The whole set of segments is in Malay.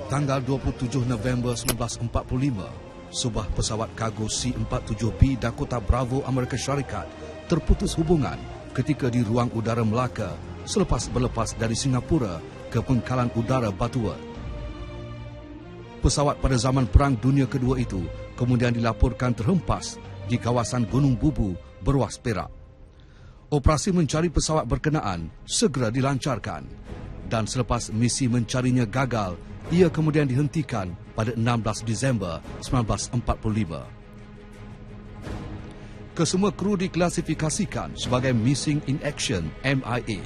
Tanggal 27 November 1945, sebuah pesawat kargo C-47B Dakota Bravo Amerika Syarikat terputus hubungan ketika di ruang udara Melaka selepas berlepas dari Singapura ke Pangkalan Udara Batu Worth. Pesawat pada zaman Perang Dunia Kedua itu kemudian dilaporkan terhempas di kawasan Gunung Bubu, Beruas Perak. Operasi mencari pesawat berkenaan segera dilancarkan dan selepas misi mencarinya gagal, ia kemudian dihentikan pada 16 Disember 1945. Kesemua kru diklasifikasikan sebagai Missing in Action MIA.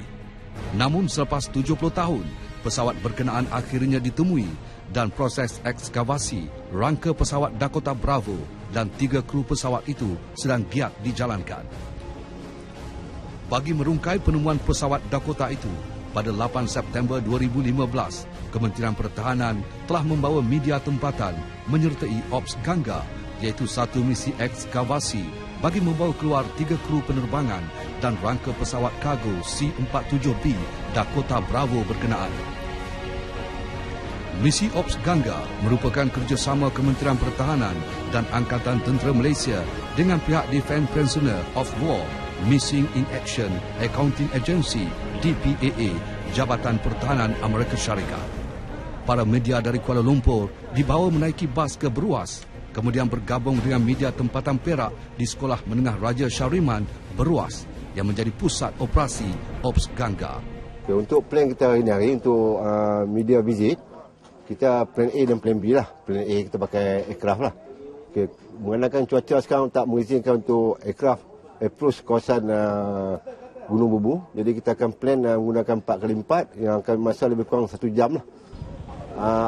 Namun selepas 70 tahun, pesawat berkenaan akhirnya ditemui dan proses ekskavasi rangka pesawat Dakota Bravo dan 3 kru pesawat itu sedang giat dijalankan. Bagi merungkai penemuan pesawat Dakota itu, pada 8 September 2015, Kementerian Pertahanan telah membawa media tempatan menyertai Ops Gangga, iaitu satu misi ekskavasi bagi membawa keluar 3 kru penerbangan dan rangka pesawat kargo C-47B Dakota Bravo berkenaan. Misi Ops Gangga merupakan kerjasama Kementerian Pertahanan dan Angkatan Tentera Malaysia dengan pihak Defence Prisoner of War, Missing in Action Accounting Agency DPAA, Jabatan Pertahanan Amerika Syarikat. Para media dari Kuala Lumpur dibawa menaiki bas ke Beruas, kemudian bergabung dengan media tempatan Perak di Sekolah Menengah Raja Syariman, Beruas yang menjadi pusat operasi Ops Gangga. Okay, untuk plan kita hari untuk media visit, kita plan A dan plan B lah. Plan A kita pakai aircraft lah. Okay, mengenai cuaca sekarang tak mengizinkan untuk aircraft approach kawasan Gunung Bubu. Jadi kita akan plan menggunakan 4x4 yang akan masa lebih kurang 1 jam lah.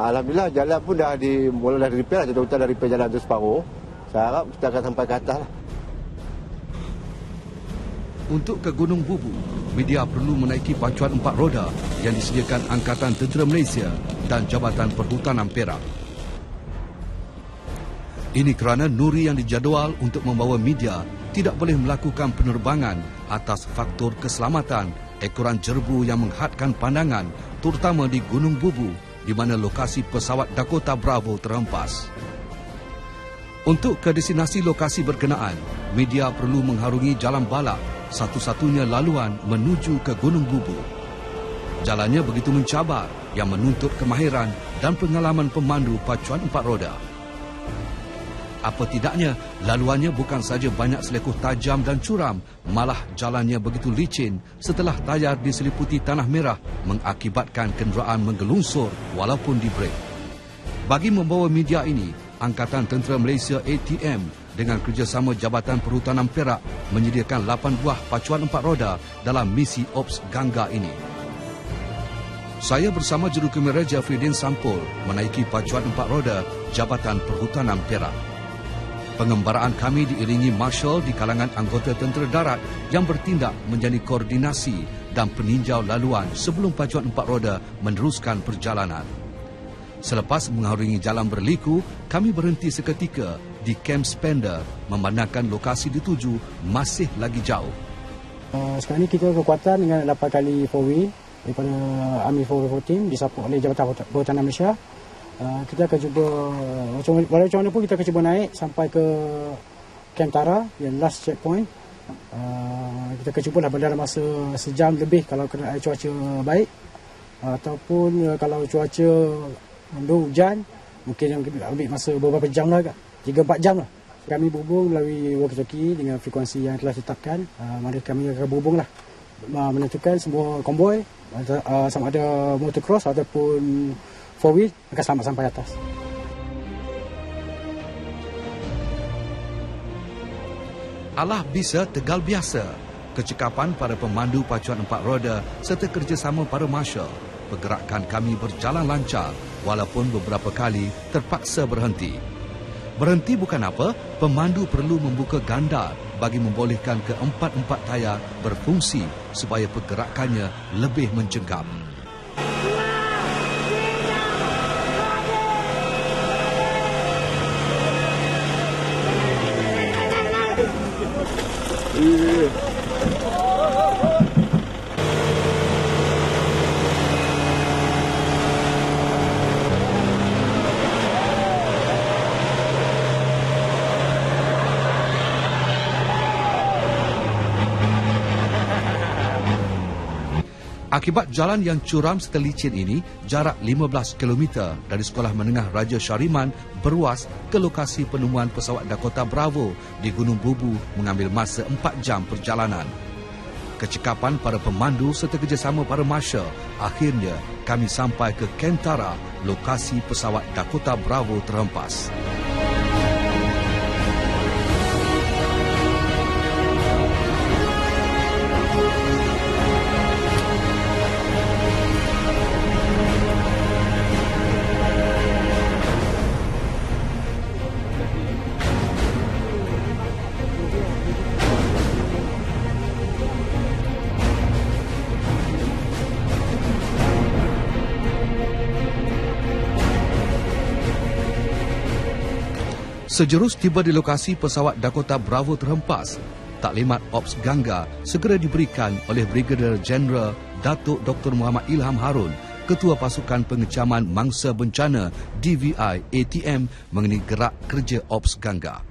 Alhamdulillah jalan pun mula dah repair lah. Kita dah repair jalan tu separuh. Saya harap kita akan sampai ke atas lah. Untuk ke Gunung Bubu, media perlu menaiki pacuan 4 roda yang disediakan Angkatan Tentera Malaysia dan Jabatan Perhutanan Perak. Ini kerana nuri yang dijadual untuk membawa media tidak boleh melakukan penerbangan atas faktor keselamatan ekoran jerbu yang menghadkan pandangan, terutama di Gunung Bubu di mana lokasi pesawat Dakota Bravo terhempas. Untuk ke destinasi lokasi berkenaan, media perlu mengharungi Jalan Balak, satu-satunya laluan menuju ke Gunung Bubu. Jalannya begitu mencabar yang menuntut kemahiran dan pengalaman pemandu pacuan 4 roda. Apa tidaknya, laluannya bukan saja banyak selekoh tajam dan curam, malah jalannya begitu licin setelah tayar diseliputi tanah merah mengakibatkan kenderaan menggelunsur walaupun di-brek. Bagi membawa media ini, Angkatan Tentera Malaysia ATM dengan kerjasama Jabatan Perhutanan Perak menyediakan 8 buah pacuan 4 roda dalam misi Ops Gangga ini. Saya bersama Jurukamera Jafridin Sampul menaiki pacuan 4 roda Jabatan Perhutanan Perak. Pengembaraan kami diiringi marshal di kalangan anggota tentera darat yang bertindak menjadi koordinasi dan peninjau laluan sebelum pacuan 4 roda meneruskan perjalanan. Selepas mengharungi jalan berliku, kami berhenti seketika di Camp Spender memandangkan lokasi dituju masih lagi jauh. Sekarang ini kita kekuatan dengan 8 kali 4-wheel daripada Army 4 Team disaport oleh Jabatan Perhutanan Malaysia. Kita akan cuba, macam mana pun kita akan cuba naik sampai ke Camp Tara, yang last checkpoint. Kita akan cuba lah dalam masa sejam lebih kalau kena cuaca baik. Ataupun kalau cuaca mendung hujan, mungkin yang ambil masa beberapa jam lah, 3-4 jam lah. Kami berhubung melalui walkie-talkie dengan frekuensi yang telah ditetapkan. Mari kami akan berhubung lah, menentukan semua konvoi, sama ada motocross ataupun 4-wheel akan selamat sampai atas. Alah bisa tegal biasa. Kecekapan para pemandu pacuan 4 roda serta kerjasama para marshal, pergerakan kami berjalan lancar walaupun beberapa kali terpaksa berhenti. Berhenti bukan apa, pemandu perlu membuka gandar bagi membolehkan keempat-empat tayar berfungsi supaya pergerakannya lebih mencengkam. Akibat jalan yang curam serta licin ini, jarak 15 km dari Sekolah Menengah Raja Shariman beruas ke lokasi penemuan pesawat Dakota Bravo di Gunung Bubu mengambil masa 4 jam perjalanan. Kecekapan para pemandu serta kerjasama para marshal, akhirnya kami sampai ke Kentara, lokasi pesawat Dakota Bravo terhempas. Sejurus tiba di lokasi pesawat Dakota Bravo terhempas, taklimat Ops Gangga segera diberikan oleh Brigadier Jeneral Datuk Dr. Muhammad Ilham Harun, Ketua Pasukan Pengecaman Mangsa Bencana DVI ATM mengenai gerak kerja Ops Gangga.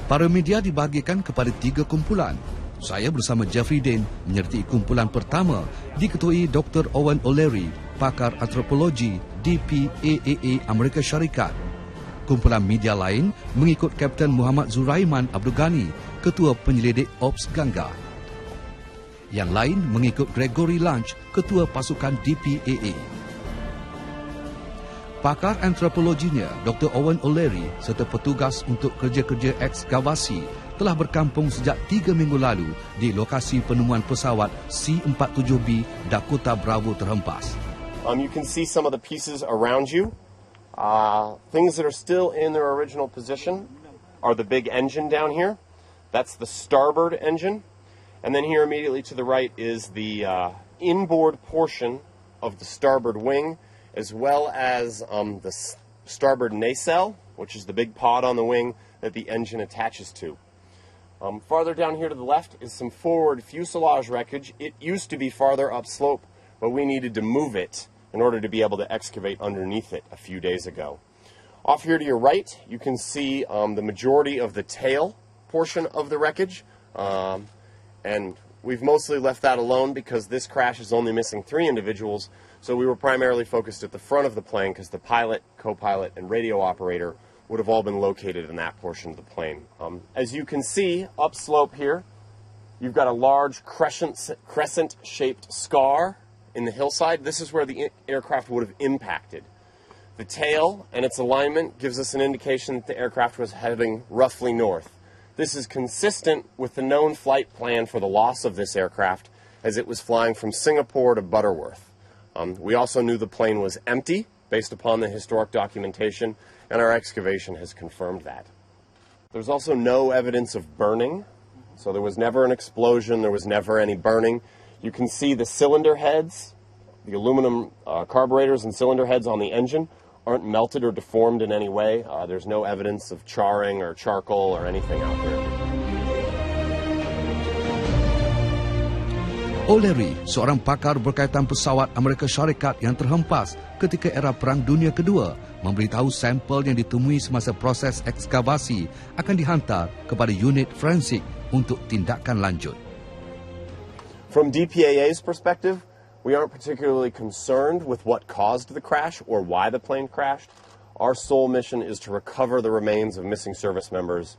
Para media dibahagikan kepada 3 kumpulan. Saya bersama Jeffrey Dane menyertai kumpulan pertama diketuai Dr. Owen O'Leary, pakar antropologi DPAAA Amerika Syarikat. Kumpulan media lain mengikut Kapten Muhammad Zuraiman Abdul Ghani, Ketua Penyelidik Ops Gangga. Yang lain mengikut Gregory Lunch, Ketua Pasukan DPAA. Pakar antropologinya Dr. Owen O'Leary serta petugas untuk kerja-kerja ekskavasi telah berkampung sejak 3 minggu lalu di lokasi penemuan pesawat C-47B Dakota Bravo terhempas. You can see some of the pieces around you. Things that are still in their original position are the big engine down here. That's the starboard engine. And then here immediately to the right is the inboard portion of the starboard wing, as well as the starboard nacelle, which is the big pod on the wing that the engine attaches to. Farther down here to the left is some forward fuselage wreckage. It used to be farther upslope, but we needed to move it in order to be able to excavate underneath it a few days ago. Off here to your right, you can see the majority of the tail portion of the wreckage, and we've mostly left that alone because this crash is only missing 3 individuals, so we were primarily focused at the front of the plane because the pilot, co-pilot, and radio operator would have all been located in that portion of the plane. As you can see, upslope here, you've got a large crescent-shaped scar in the hillside. This is where the aircraft would have impacted. The tail and its alignment gives us an indication that the aircraft was heading roughly north. This is consistent with the known flight plan for the loss of this aircraft, as it was flying from Singapore to Butterworth. We also knew the plane was empty, based upon the historic documentation, and our excavation has confirmed that. There's also no evidence of burning, so there was never an explosion, there was never any burning. You can see the cylinder heads, the aluminum carburetors and cylinder heads on the engine aren't melted or deformed in any way. There's no evidence of charring or charcoal or anything out there. O'Leary, seorang pakar berkaitan pesawat Amerika Syarikat yang terhempas ketika era Perang Dunia Kedua, memberitahu sampel yang ditemui semasa proses ekskavasi akan dihantar kepada unit forensik untuk tindakan lanjut. From DPAA's perspective, we aren't particularly concerned with what caused the crash or why the plane crashed. Our sole mission is to recover the remains of missing service members,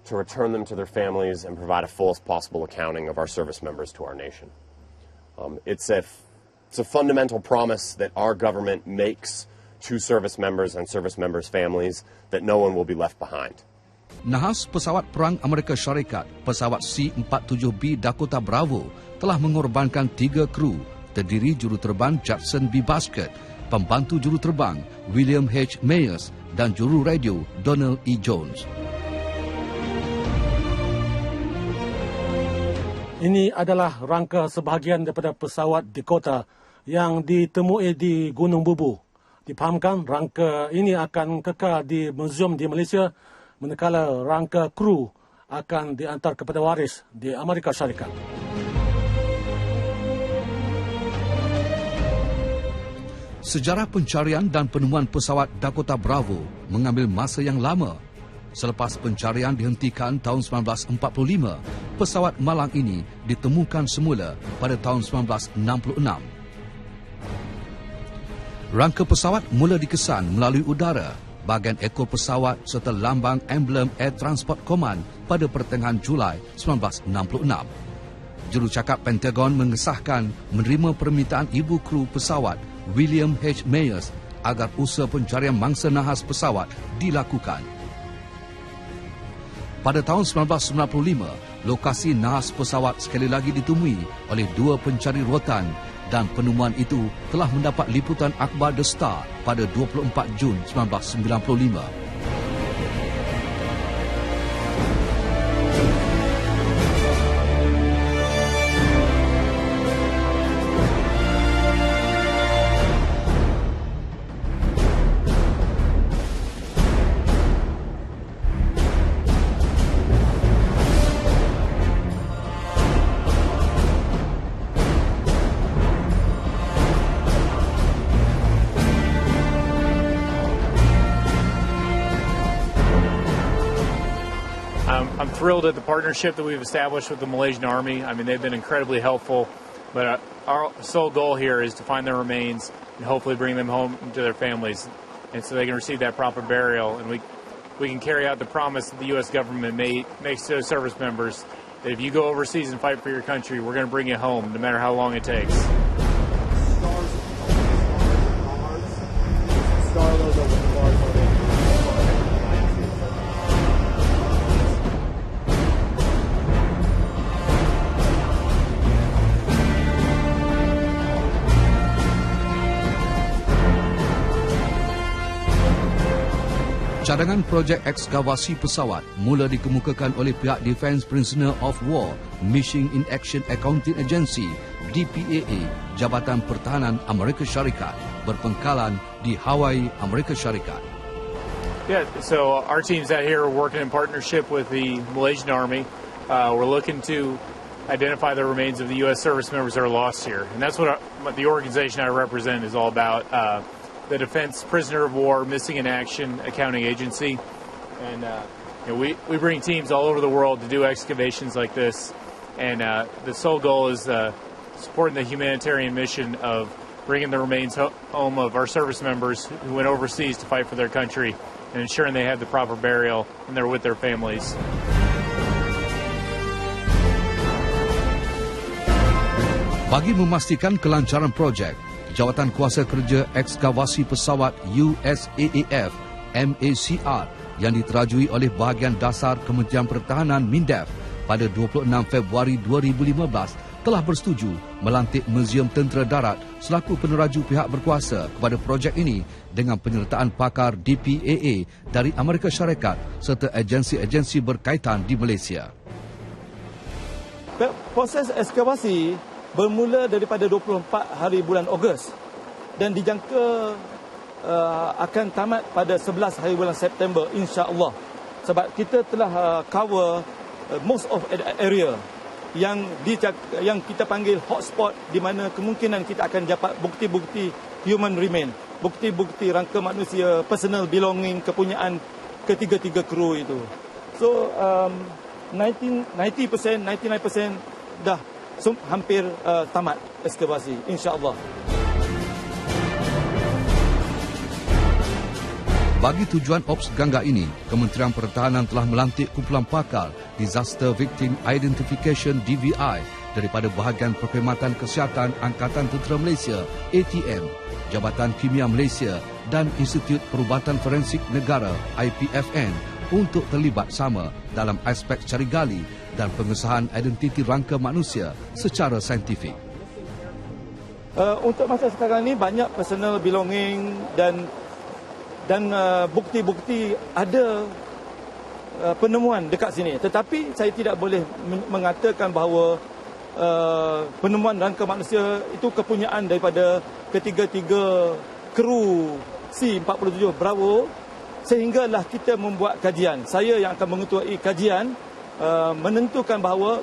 to return them to their families, and provide a fullest possible accounting of our service members to our nation. It's a fundamental promise that our government makes to service members and service members' families that no one will be left behind. Nahas pesawat perang Amerika Syarikat, pesawat C-47B Dakota Bravo telah mengorbankan 3 kru, terdiri juruterbang Judson B. Basket, pembantu juruterbang William H. Mayers dan juru radio Donald E. Jones. Ini adalah rangka sebahagian daripada pesawat Dakota yang ditemui di Gunung Bubu. Dipahamkan rangka ini akan kekal di muzium di Malaysia manakala rangka kru akan diantar kepada waris di Amerika Syarikat. Sejarah pencarian dan penemuan pesawat Dakota Bravo mengambil masa yang lama. Selepas pencarian dihentikan tahun 1945, pesawat malang ini ditemukan semula pada tahun 1966. Rangka pesawat mula dikesan melalui udara, bahagian ekor pesawat serta lambang emblem Air Transport Command pada pertengahan Julai 1966. Jurucakap Pentagon mengesahkan menerima permintaan ibu kru pesawat William H. Myers agar usaha pencarian mangsa nahas pesawat dilakukan. Pada tahun 1995, lokasi nahas pesawat sekali lagi ditemui oleh dua pencari rotan dan penemuan itu telah mendapat liputan akhbar The Star pada 24 Jun 1995. I'm thrilled at the partnership that we've established with the Malaysian Army. I mean, they've been incredibly helpful, but our sole goal here is to find their remains and hopefully bring them home to their families, and so they can receive that proper burial, and we can carry out the promise that the U.S. government makes to service members that if you go overseas and fight for your country, we're going to bring you home, no matter how long it takes. Cadangan projek ekskavasi pesawat mula dikemukakan oleh pihak Defence Prisoner of War Mission in Action Accounting Agency DPAA, Jabatan Pertahanan Amerika Syarikat, berpengkalan di Hawaii, Amerika Syarikat. Yeah, so our teams out here are working in partnership with the Malaysian Army. We're looking to identify the remains of the U.S. service members that are lost here, and that's what the organization I represent is all about. The Defense Prisoner of War Missing in Action Accounting Agency, and we bring teams all over the world to do excavations like this, and the sole goal is supporting the humanitarian mission of bringing the remains home of our service members who went overseas to fight for their country and ensuring they have the proper burial and they're with their families. Bagi memastikan kelancaran projek, Jawatan Kuasa Kerja Ekskavasi Pesawat USAAF MACR yang diterajui oleh bahagian dasar Kementerian Pertahanan MINDEF pada 26 Februari 2015 telah bersetuju melantik Muzium Tentera Darat selaku peneraju pihak berkuasa kepada projek ini dengan penyertaan pakar DPAA dari Amerika Syarikat serta agensi-agensi berkaitan di Malaysia. Proses ekskavasi bermula daripada 24 hari bulan Ogos dan dijangka akan tamat pada 11 hari bulan September, insya-Allah. Sebab kita telah cover most of area yang kita panggil hotspot, di mana kemungkinan kita akan dapat bukti-bukti human remain, bukti-bukti rangka manusia, personal belonging, kepunyaan ketiga-tiga kru itu. So 99% dah hampir tamat ekskavasi, insya-Allah. Bagi tujuan Ops Gangga ini, Kementerian Pertahanan telah melantik kumpulan pakar Disaster Victim Identification DVI daripada bahagian Perkhidmatan Kesihatan Angkatan Tentera Malaysia ATM, Jabatan Kimia Malaysia dan Institut Perubatan Forensik Negara IPFN untuk terlibat sama dalam aspek cari gali dan pengesahan identiti rangka manusia secara saintifik. Untuk masa sekarang ini banyak personal belonging dan bukti-bukti ada penemuan dekat sini. Tetapi saya tidak boleh mengatakan bahawa penemuan rangka manusia itu kepunyaan daripada ketiga-tiga kru C-47 Bravo, sehinggalah kita membuat kajian. Saya yang akan mengetuai kajian menentukan bahawa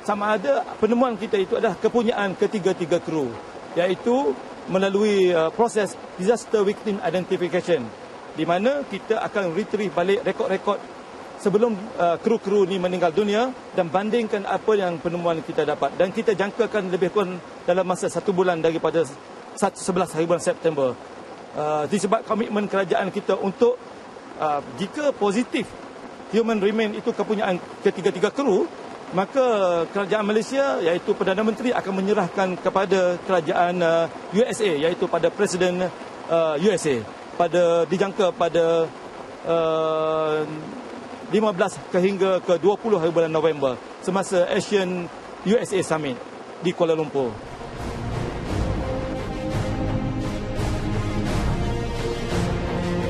sama ada penemuan kita itu adalah kepunyaan ketiga-tiga kru, iaitu melalui proses Disaster Victim Identification, di mana kita akan retrieve balik rekod-rekod sebelum kru-kru ni meninggal dunia dan bandingkan apa yang penemuan kita dapat. Dan kita jangkakan lebih kurang dalam masa 1 bulan daripada 11 hari bulan September. Disebab komitmen kerajaan kita untuk jika positif human remain itu kepunyaan ketiga-tiga kru, maka kerajaan Malaysia iaitu Perdana Menteri akan menyerahkan kepada kerajaan USA iaitu pada Presiden USA dijangka pada 15 hingga ke 20 hari bulan November semasa Asian USA Summit di Kuala Lumpur.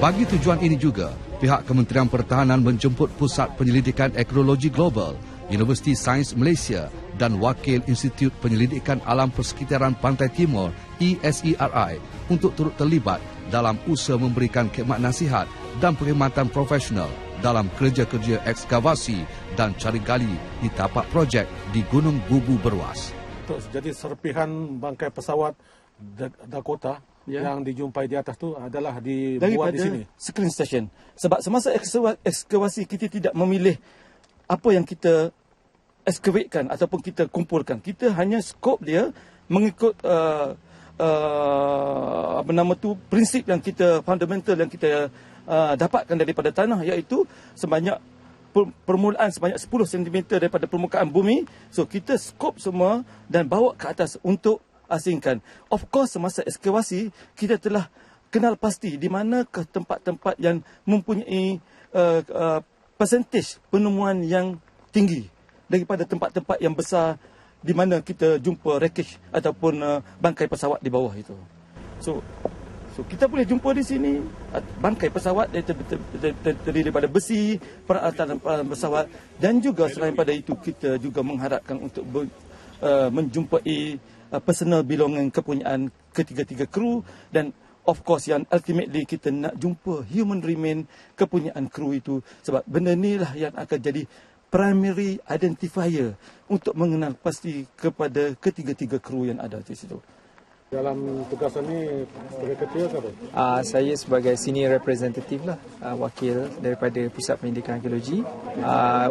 Bagi tujuan ini juga, pihak Kementerian Pertahanan menjemput Pusat Penyelidikan Ekologi Global, Universiti Sains Malaysia dan Wakil Institut Penyelidikan Alam Persekitaran Pantai Timur ESERI untuk turut terlibat dalam usaha memberikan khidmat nasihat dan perkhidmatan profesional dalam kerja-kerja ekskavasi dan cari gali di tapak projek di Gunung Bubu Berwas. Jadi serpihan bangkai pesawat Dakota yang dijumpai di atas tu adalah dibuat di sini. Screen station. Sebab semasa ekskavasi kita tidak memilih apa yang kita ekskavatekan ataupun kita kumpulkan. Kita hanya skop dia mengikut prinsip yang kita fundamental yang kita dapatkan daripada tanah, iaitu permulaan sebanyak 10 cm daripada permukaan bumi. So kita skop semua dan bawa ke atas untuk asingkan. Of course semasa ekskavasi kita telah kenal pasti di manakah tempat-tempat yang mempunyai percentage penemuan yang tinggi daripada tempat-tempat yang besar di mana kita jumpa wreckage ataupun bangkai pesawat di bawah itu. So kita boleh jumpa di sini bangkai pesawat yang terdiri daripada besi, peralatan pesawat, dan juga selain pada itu kita juga mengharapkan untuk menjumpai personal belonging kepunyaan ketiga-tiga kru, dan of course yang ultimately kita nak jumpa human remain kepunyaan kru itu, sebab benda inilah yang akan jadi primary identifier untuk mengenal pasti kepada ketiga-tiga kru yang ada di situ. Dalam tugasan ini sebagai ketua ke apa? Saya sebagai senior representative lah, wakil daripada Pusat Pendidikan Arkeologi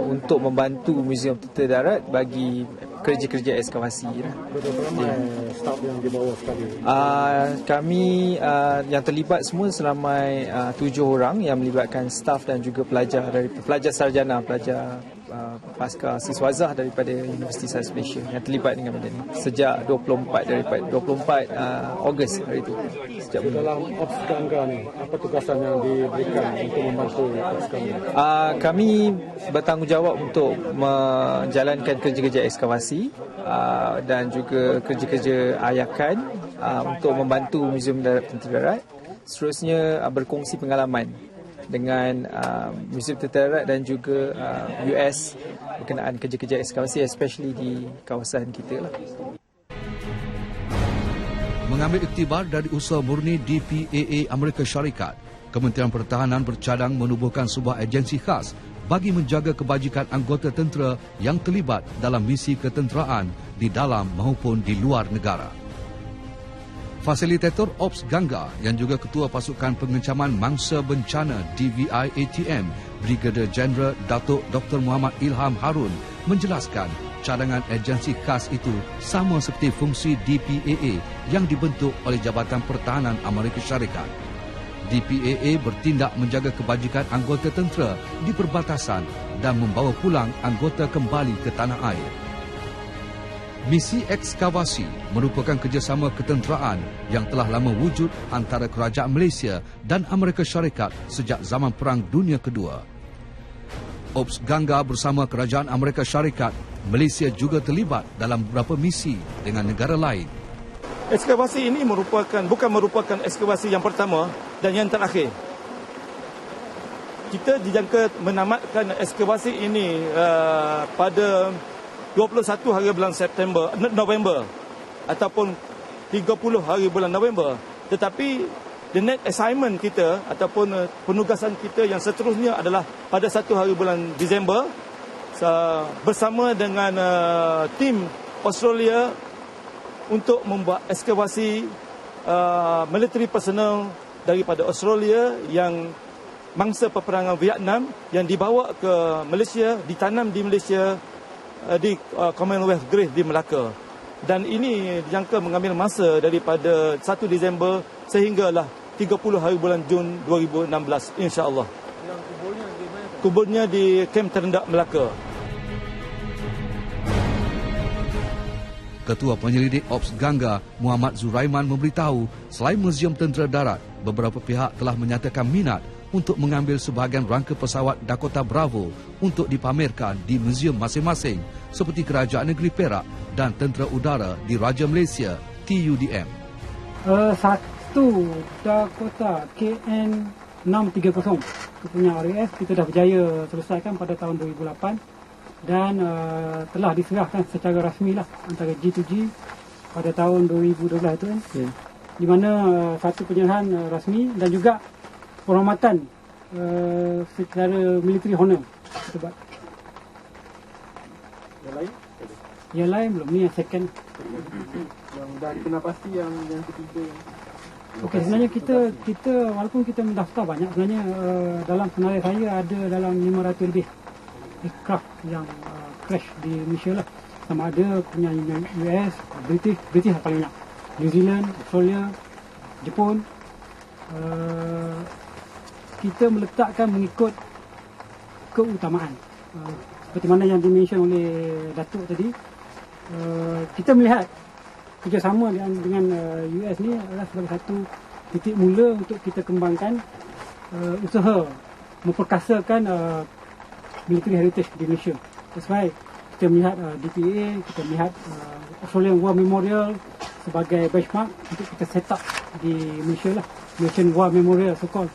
untuk membantu Muzium Tentera Darat bagi kerja-kerja ekskavasi. Berapa ramai staf yang dibawa sekali? Kami yang terlibat semua seramai 7 orang yang melibatkan staf dan juga pelajar sarjana, pelajar pasca siswazah daripada Universiti Sains Malaysia yang terlibat dengan benda ini sejak 24 Ogos hari itu. Dalam Ops Gangga ni, apa tugasan yang diberikan untuk membantu Ops Gangga? Kami bertanggungjawab untuk menjalankan kerja-kerja ekskavasi dan juga kerja-kerja ayakan untuk membantu Muzium Tentera Darat. Seterusnya berkongsi pengalaman dengan Muzium Tentera Darat dan juga US berkenaan kerja-kerja ekskavasi, especially di kawasan kita lah. Mengambil iktibar dari usaha murni DPAA Amerika Syarikat, Kementerian Pertahanan bercadang menubuhkan sebuah agensi khas bagi menjaga kebajikan anggota tentera yang terlibat dalam misi ketenteraan di dalam maupun di luar negara. Fasilitator Ops Gangga yang juga Ketua Pasukan Pengencaman Mangsa Bencana DVI-ATM, Brigadier Jeneral Datuk Dr. Muhammad Ilham Harun menjelaskan cadangan agensi khas itu sama seperti fungsi DPAA yang dibentuk oleh Jabatan Pertahanan Amerika Syarikat. DPAA bertindak menjaga kebajikan anggota tentera di perbatasan dan membawa pulang anggota kembali ke tanah air. Misi ekskavasi merupakan kerjasama ketenteraan yang telah lama wujud antara Kerajaan Malaysia dan Amerika Syarikat sejak zaman Perang Dunia Kedua. Ops Gangga bersama Kerajaan Amerika Syarikat, Malaysia juga terlibat dalam beberapa misi dengan negara lain. Ekskavasi ini bukan merupakan ekskavasi yang pertama dan yang terakhir. Kita dijangka menamatkan ekskavasi ini pada 21 hari bulan November ataupun 30 hari bulan November. Tetapi the next assignment kita ataupun penugasan kita yang seterusnya adalah pada 1 hari bulan Disember bersama dengan tim Australia untuk membuat ekskavasi military personnel daripada Australia yang mangsa peperangan Vietnam yang dibawa ke Malaysia, ditanam di Malaysia di Commonwealth Grace di Melaka. Dan ini dijangka mengambil masa daripada 1 Disember sehinggalah 30 hari bulan Jun 2016 insya-Allah. Yang kuburnya di Kem Terendak Melaka. Ketua Penyelidik Ops Gangga, Muhammad Zuraiman memberitahu, selain Muzium Tentera Darat, beberapa pihak telah menyatakan minat untuk mengambil sebahagian rangka pesawat Dakota Bravo untuk dipamerkan di muzium masing-masing seperti Kerajaan Negeri Perak dan Tentera Udara di Raja Malaysia, TUDM. Satu Dakota KN630 punya RAF kita dah berjaya selesaikan pada tahun 2008 dan telah diserahkan secara rasmi lah antara G2G pada tahun 2012 itu kan. Di mana satu penyerahan rasmi dan juga penghormatan secara military honor. Yang lain belum, ni yang second. Yang dah kena pasti yang ketiga. Okey, sebenarnya kita walaupun kita mendaftar banyak, sebenarnya dalam senarai saya ada dalam 500 lebih aircraft yang crash di Malaysia lah. Sama ada punya US, British paling banyak, New Zealand, Australia, Jepun. Kita meletakkan mengikut keutamaan. Seperti mana yang dimention oleh Datuk tadi, kita melihat kerjasama dengan US ni adalah sebagai satu titik mula untuk kita kembangkan usaha memperkasakan military heritage di Malaysia. That's why kita melihat DPA, kita melihat Australian War Memorial sebagai benchmark untuk kita set up di Malaysia lah. Malaysian War Memorial so called.